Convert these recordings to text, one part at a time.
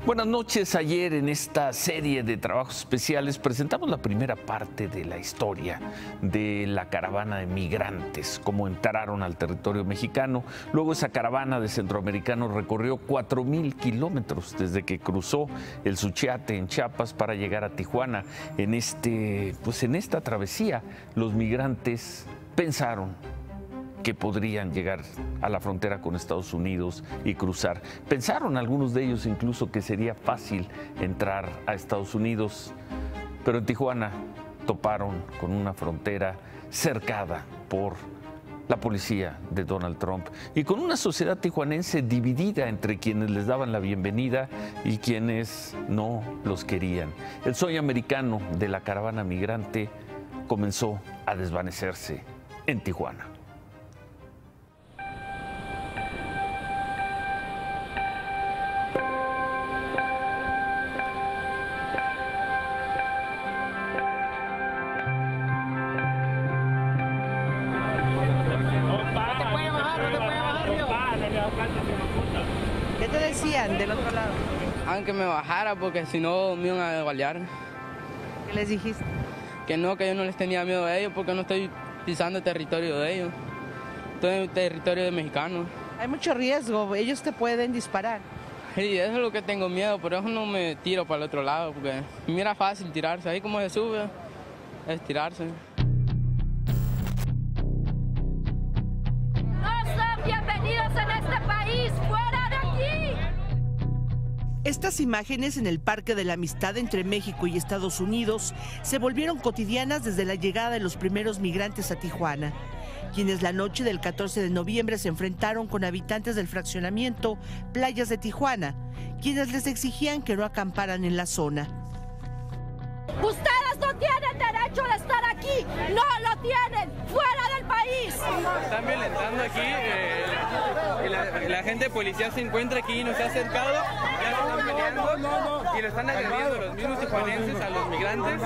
Buenas noches. Ayer en esta serie de trabajos especiales presentamos la primera parte de la historia de la caravana de migrantes, cómo entraron al territorio mexicano. Luego esa caravana de centroamericanos recorrió 4,000 kilómetros desde que cruzó el Suchiate en Chiapas para llegar a Tijuana. En esta travesía los migrantes pensaron que podrían llegar a la frontera con Estados Unidos y cruzar. Pensaron algunos de ellos incluso que sería fácil entrar a Estados Unidos, pero en Tijuana toparon con una frontera cercada por la policía de Donald Trump y con una sociedad tijuanense dividida entre quienes les daban la bienvenida y quienes no los querían. El sueño americano de la caravana migrante comenzó a desvanecerse en Tijuana. ¿Qué te decían del otro lado? Aunque me bajara porque si no me iban a balear. ¿Qué les dijiste? Que yo no les tenía miedo a ellos porque no estoy pisando el territorio de ellos. Estoy en el territorio de mexicanos. Hay mucho riesgo, ellos te pueden disparar. Sí, eso es lo que tengo miedo, por eso no me tiro para el otro lado, porque mira fácil tirarse, ahí como se sube, es tirarse. ¡No son bienvenidos en este país! ¡Fuera de aquí! Estas imágenes en el Parque de la Amistad entre México y Estados Unidos se volvieron cotidianas desde la llegada de los primeros migrantes a Tijuana, quienes la noche del 14 de noviembre se enfrentaron con habitantes del fraccionamiento Playas de Tijuana, quienes les exigían que no acamparan en la zona. ¡Ustedes no tienen derecho de estar aquí! ¡No lo tienen! ¡Fuera del país! Están violentando aquí, la gente policía se encuentra aquí, nos ha acercado, ya están peleando y lo están agrediendo los mismos tijuanenses a los migrantes.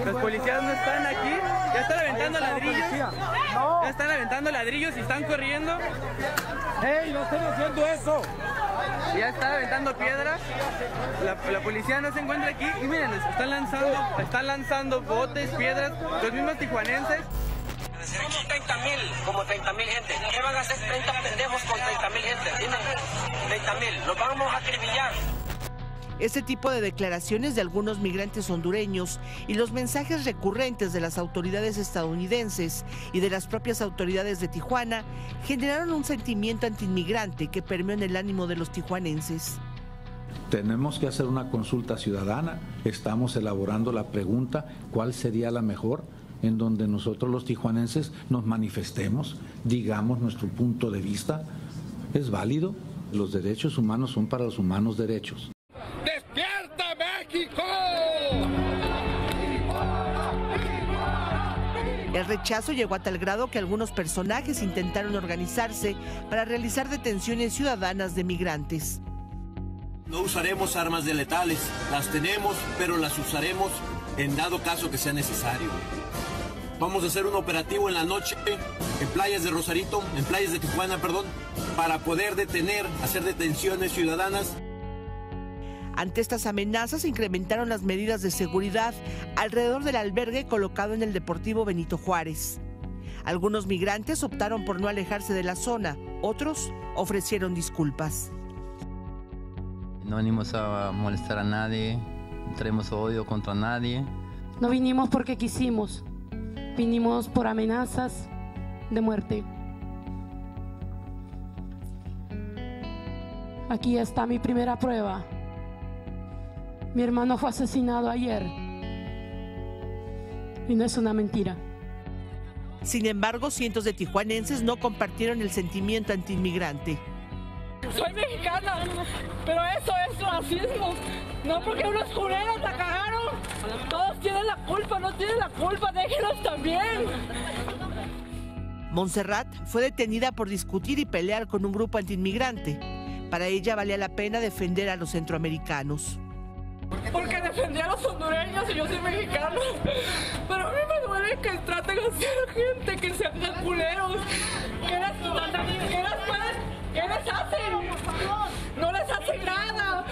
Los policías no están aquí, ya están aventando ladrillos y están corriendo. ¡Ey, no estén haciendo eso! Ya están aventando piedras, la policía no se encuentra aquí y miren, están lanzando botes, piedras, los mismos tijuanenses. Como 30,000 gente. ¿Qué van a hacer 30 pendejos con 30,000 gente? Dime, 30,000, los vamos a acribillar. Este tipo de declaraciones de algunos migrantes hondureños y los mensajes recurrentes de las autoridades estadounidenses y de las propias autoridades de Tijuana generaron un sentimiento antiinmigrante que permeó en el ánimo de los tijuanenses. Tenemos que hacer una consulta ciudadana, estamos elaborando la pregunta ¿cuál sería la mejor? En donde nosotros los tijuanenses nos manifestemos, digamos nuestro punto de vista. Es válido, los derechos humanos son para los humanos derechos. ¡Despierta, México! El rechazo llegó a tal grado que algunos personajes intentaron organizarse para realizar detenciones ciudadanas de migrantes. No usaremos armas letales, las tenemos, pero las usaremos en dado caso que sea necesario. Vamos a hacer un operativo en la noche en playas de Rosarito, en playas de Tijuana, para poder hacer detenciones ciudadanas. Ante estas amenazas se incrementaron las medidas de seguridad alrededor del albergue colocado en el Deportivo Benito Juárez. Algunos migrantes optaron por no alejarse de la zona, otros ofrecieron disculpas. No venimos a molestar a nadie, no traemos odio contra nadie. No vinimos porque quisimos, vinimos por amenazas de muerte. Aquí está mi primera prueba. Mi hermano fue asesinado ayer. Y no es una mentira. Sin embargo, cientos de tijuanenses no compartieron el sentimiento antiinmigrante. Soy mexicana, pero eso es racismo. No porque unos culeros la cagaron. Todos tienen la culpa, no tienen la culpa, déjenos también. Montserrat fue detenida por discutir y pelear con un grupo antiinmigrante. Para ella valía la pena defender a los centroamericanos. Porque defendí a los hondureños y yo soy mexicana. Pero a mí me duele que traten así a la gente, que sean culeros. ¿Qué les hacen? No les hacen nada.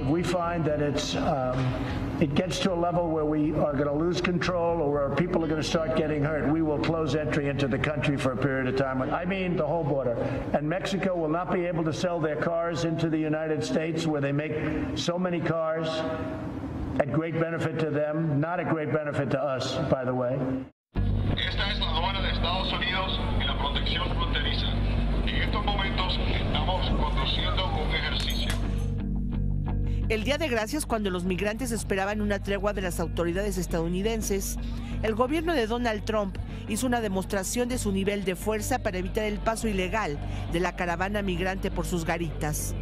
If we find that it gets to a level where we are going to lose control or where people are going to start getting hurt, we will close entry into the country for a period of time. I mean the whole border. And Mexico will not be able to sell their cars into the United States where they make so many cars at great benefit to them, not a great benefit to us, by the way. Esta es la aduana de Estados Unidos y la protección fronteriza. En estos momentos estamos conduciendo un ejercicio. El Día de Gracias, cuando los migrantes esperaban una tregua de las autoridades estadounidenses, el gobierno de Donald Trump hizo una demostración de su nivel de fuerza para evitar el paso ilegal de la caravana migrante por sus garitas.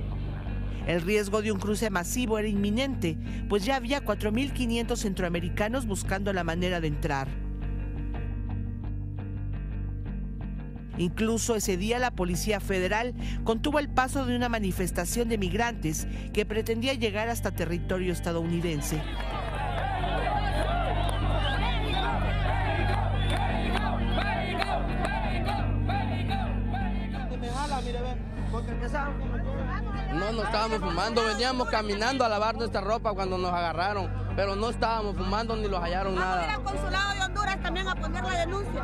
El riesgo de un cruce masivo era inminente, pues ya había 4.500 centroamericanos buscando la manera de entrar. Incluso ese día la Policía Federal contuvo el paso de una manifestación de migrantes que pretendía llegar hasta territorio estadounidense. No estábamos fumando, veníamos caminando a lavar nuestra ropa cuando nos agarraron, pero no estábamos fumando ni los hallaron nada. Vamos a ir al consulado de Honduras también a poner la denuncia.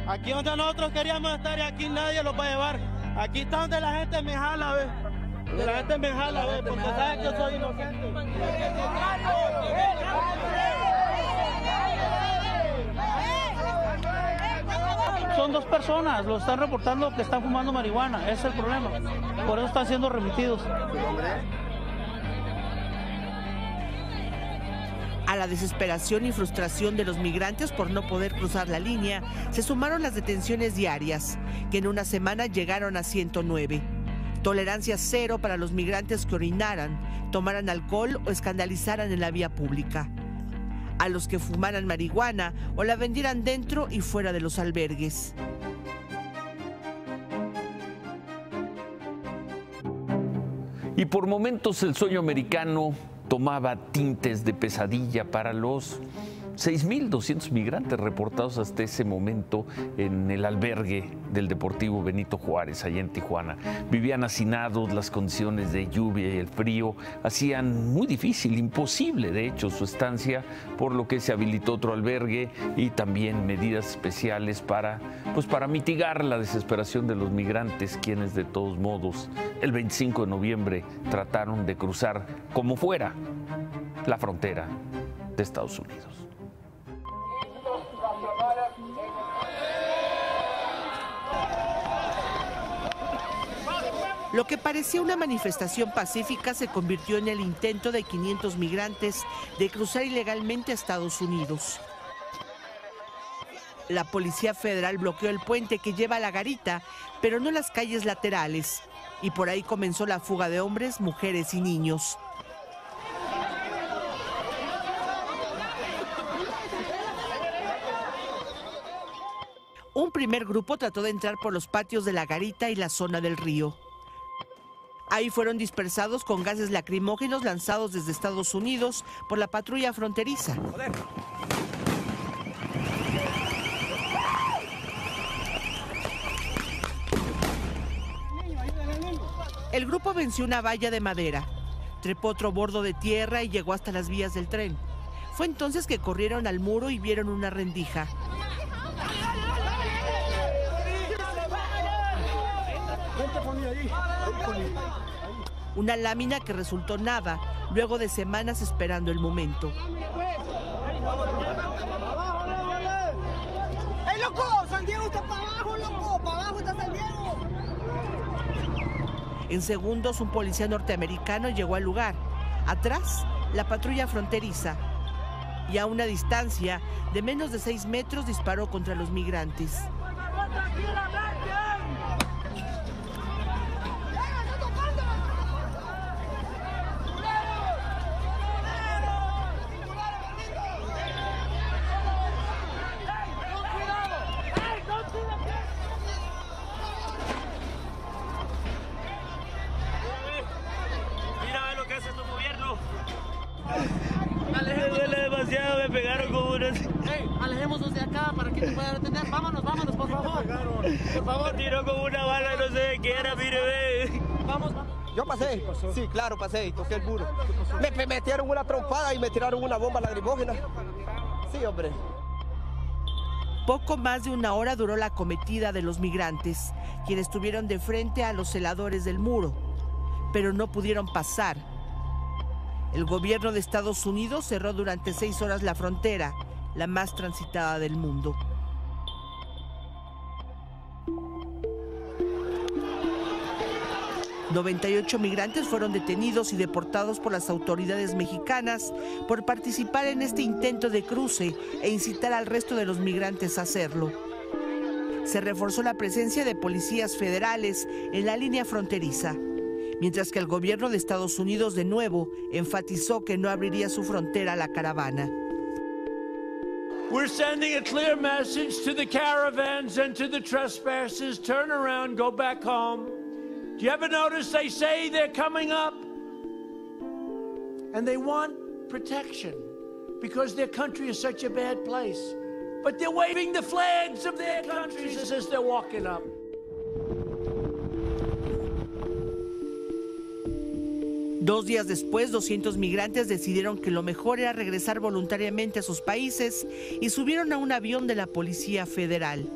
Aquí donde nosotros queríamos estar y aquí nadie los va a llevar. Aquí está donde la gente me jala, ¿ves? Donde la gente me jala, ¿ves? Porque saben que yo soy inocente. Son dos personas, lo están reportando que están fumando marihuana, ese es el problema. Por eso están siendo remitidos. A la desesperación y frustración de los migrantes por no poder cruzar la línea, se sumaron las detenciones diarias, que en una semana llegaron a 109. Tolerancia cero para los migrantes que orinaran, tomaran alcohol o escandalizaran en la vía pública. A los que fumaran marihuana o la vendieran dentro y fuera de los albergues. Y por momentos el sueño americano tomaba tintes de pesadilla para los 6.200 migrantes reportados hasta ese momento en el albergue del Deportivo Benito Juárez, allá en Tijuana. Vivían hacinados, las condiciones de lluvia y el frío hacían muy difícil, imposible de hecho su estancia, por lo que se habilitó otro albergue y también medidas especiales para mitigar la desesperación de los migrantes, quienes de todos modos el 25 de noviembre trataron de cruzar como fuera la frontera de Estados Unidos. Lo que parecía una manifestación pacífica se convirtió en el intento de 500 migrantes de cruzar ilegalmente a Estados Unidos. La Policía Federal bloqueó el puente que lleva a la garita, pero no las calles laterales, y por ahí comenzó la fuga de hombres, mujeres y niños. Un primer grupo trató de entrar por los patios de la garita y la zona del río. Ahí fueron dispersados con gases lacrimógenos lanzados desde Estados Unidos por la patrulla fronteriza. El grupo venció una valla de madera, trepó otro bordo de tierra y llegó hasta las vías del tren. Fue entonces que corrieron al muro y vieron una rendija. Una lámina que resultó nada, luego de semanas esperando el momento. ¡Ey, loco! ¡San Diego está para abajo, loco! ¡Para abajo está San Diego! En segundos, un policía norteamericano llegó al lugar. Atrás, la patrulla fronteriza. Y a una distancia de menos de 6 metros disparó contra los migrantes. Me pegaron como unas... Hey, alejémonos de acá para que te puedan atender. Vámonos, vámonos, por favor. Por favor. Me tiró como una bala, no sé de qué era, mire, ve. Vamos, vamos. Yo pasé, sí, claro, pasé y toqué el muro. Me metieron una trompada y me tiraron una bomba lacrimógena. Sí, hombre. Poco más de una hora duró la acometida de los migrantes, quienes estuvieron de frente a los celadores del muro, pero no pudieron pasar. El gobierno de Estados Unidos cerró durante 6 horas la frontera, la más transitada del mundo. $98 migrantes fueron detenidos y deportados por las autoridades mexicanas por participar en este intento de cruce e incitar al resto de los migrantes a hacerlo. Se reforzó la presencia de policías federales en la línea fronteriza, mientras que el gobierno de Estados Unidos de nuevo enfatizó que no abriría su frontera a la caravana. We're sending a clear message to the caravans and to the trespassers. Turn around, go back home. Do you ever notice they say they're coming up? And they want protection because their country is such a bad place. But they're waving the flags of their countries as they're walking up. Dos días después, 200 migrantes decidieron que lo mejor era regresar voluntariamente a sus países y subieron a un avión de la Policía Federal.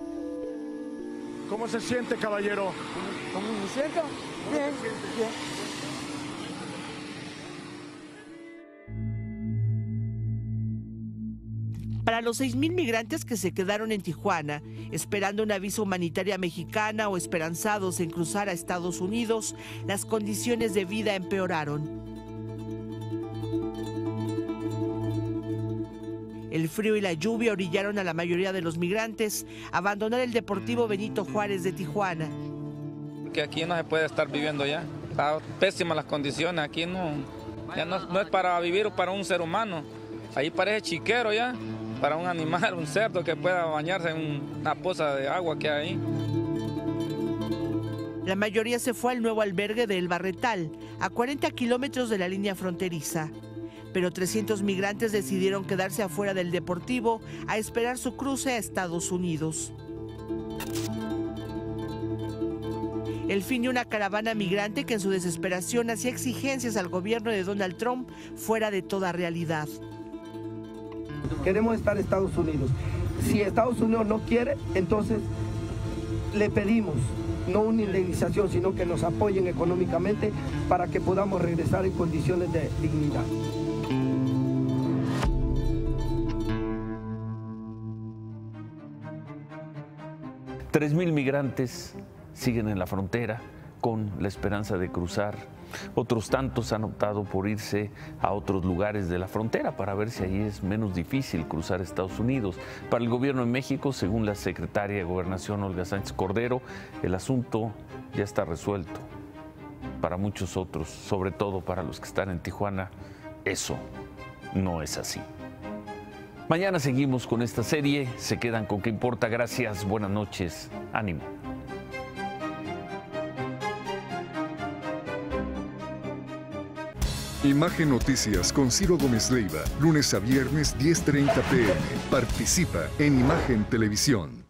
¿Cómo se siente, caballero? ¿Cómo me siento? Bien, bien. Para los 6,000 migrantes que se quedaron en Tijuana, esperando una visa humanitaria mexicana o esperanzados en cruzar a Estados Unidos, las condiciones de vida empeoraron. El frío y la lluvia orillaron a la mayoría de los migrantes a abandonar el Deportivo Benito Juárez de Tijuana. Que aquí no se puede estar viviendo ya. Están pésimas las condiciones. Aquí ya no es para vivir o para un ser humano. Ahí parece chiquero ya, para un animal, un cerdo que pueda bañarse en una poza de agua que hay ahí. La mayoría se fue al nuevo albergue de El Barretal, a 40 kilómetros de la línea fronteriza. Pero 300 migrantes decidieron quedarse afuera del Deportivo a esperar su cruce a Estados Unidos. El fin de una caravana migrante que en su desesperación hacía exigencias al gobierno de Donald Trump fuera de toda realidad. Queremos estar en Estados Unidos. Si Estados Unidos no quiere, entonces le pedimos no una indemnización, sino que nos apoyen económicamente para que podamos regresar en condiciones de dignidad. $3,000 migrantes siguen en la frontera con la esperanza de cruzar. Otros tantos han optado por irse a otros lugares de la frontera para ver si allí es menos difícil cruzar a Estados Unidos. Para el gobierno de México, según la secretaria de Gobernación Olga Sánchez Cordero, el asunto ya está resuelto. Para muchos otros, sobre todo para los que están en Tijuana, eso no es así. Mañana seguimos con esta serie. Se quedan con ¿Qué importa? Gracias, buenas noches, ánimo. Imagen Noticias con Ciro Gómez Leiva, lunes a viernes 10:30 p.m. Participa en Imagen Televisión.